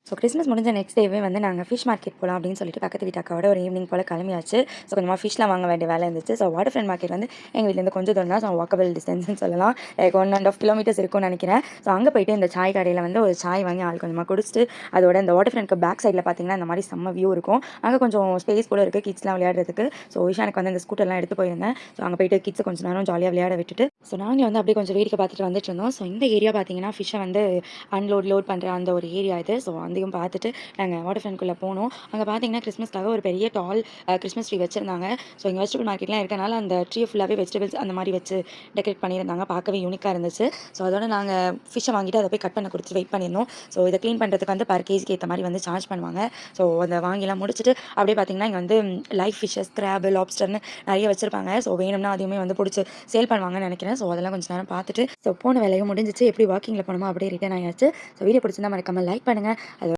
So Christmas முடிஞ்ச next டேவே வந்து நாங்கள் ஃபிஷ் மார்க்கெட் போகலாம் அப்படின்னு சொல்லிட்டு பக்கத்து வீட்டு அக்காவோட ஒரு ஈவினிங் போல் கிளம்பியாச்சு. ஸோ கொஞ்சமாக ஃபிஷ்லாம் வாங்க வேண்டிய வேலை இருந்துச்சு. ஸோ வாட்டர் ஃப்ரண்ட் மார்க்கெட் வந்து எங்கள் வீட்டிலேருந்து கொஞ்சம் தூரம் தான். ஸோ வாக்கபிள் டிஸ்டன்ஸ்னு சொல்லலாம். லைக் 1.5 கிலோமீட்டர்ஸ் இருக்கும்னு நினைக்கிறேன். ஸோ அங்கே போயிட்டு இந்த சாய் கடையில் வந்து ஒரு சாய் வாங்கி ஆள் கொஞ்சமாக குடிச்சிட்டு, அதோட இந்த வாட்டர் ஃப்ரண்ட்க்கு பேக் சைடில் பார்த்தீங்கன்னா இந்த மாதிரி செம்ம வியூ இருக்கும். அங்கே கொஞ்சம் ஸ்பேஸ் கூட இருக்குது கிட்ஸ்லாம் விளையாடுறதுக்கு. ஸோ விஷானுக்கு வந்து இந்த ஸ்கூட்டர்லாம் எடுத்து போயிருந்தேன். ஸோ அங்கே போயிட்டு கிட்ஸை கொஞ்சம் நேரம் ஜாலியாக விளையாட விட்டுட்டு, ஸோ நாங்கள் வந்து அப்படியே கொஞ்சம் வேடிக்கை பார்த்துட்டு வந்துட்டு இருந்தோம். ஸோ இந்த ஏரியா பார்த்தீங்கன்னா ஃபிஷ்ஷை வந்து லோட் பண்ணுற அந்த ஒரு ஏரியா இது. ஸோ அதையும் பார்த்துட்டு நாங்கள் வாட்டர் ஃப்ரண்ட்குள்ளே போனோம். அங்கே பார்த்தீங்கன்னா கிறிஸ்மஸ்க்காக ஒரு பெரிய டால் கிறிஸ்மஸ் ட்ரீ வச்சுருந்தாங்க. ஸோ இங்கே வெஜிடபிள் மார்க்கெட்லாம் இருக்கனால அந்த ட்ரீ ஃபுல்லாகவே வெஜிடபிள்ஸ் அந்த மாதிரி வச்சு டெக்கரேட் பண்ணியிருந்தாங்க. பார்க்கவே யூனிக்காக இருந்துச்சு. ஸோ அதோட நாங்கள் ஃபிஷ்ஷை வாங்கிட்டு அதை போய் கட் பண்ண கொடுத்து வெயிட் பண்ணியிருந்தோம். ஸோ இதை க்ளீன் பண்ணுறதுக்கு வந்து பர் கேஜிக்கு ஏற்ற மாதிரி வந்து சார்ஜ் பண்ணுவாங்க. ஸோ அதை வாங்கிலாம் முடிச்சுட்டு அப்படியே பார்த்தீங்கன்னா இங்கே வந்து லைஃப் ஃபிஷ்ஷஸ், கிராப், லாப்ஸ்டர்னு நிறைய வச்சுருப்பாங்க. ஸோ வேணும்னா அதையுமே வந்து பிடிச்சி சேல் பண்ணுவாங்கன்னு நினைக்கிறேன். ஸோ அதெல்லாம் கொஞ்சம் நேரம் பார்த்துட்டு ஸோ போன வேலையும் முடிஞ்சிச்சு. எப்படி வாக்கிங்கில் போனோமோ அப்படியே ரிட்டர்ன் ஆயாச்சு. ஸோ வீடியோ பிடிச்சிருந்தா மறக்காமல் லைக் பண்ணுங்கள். அது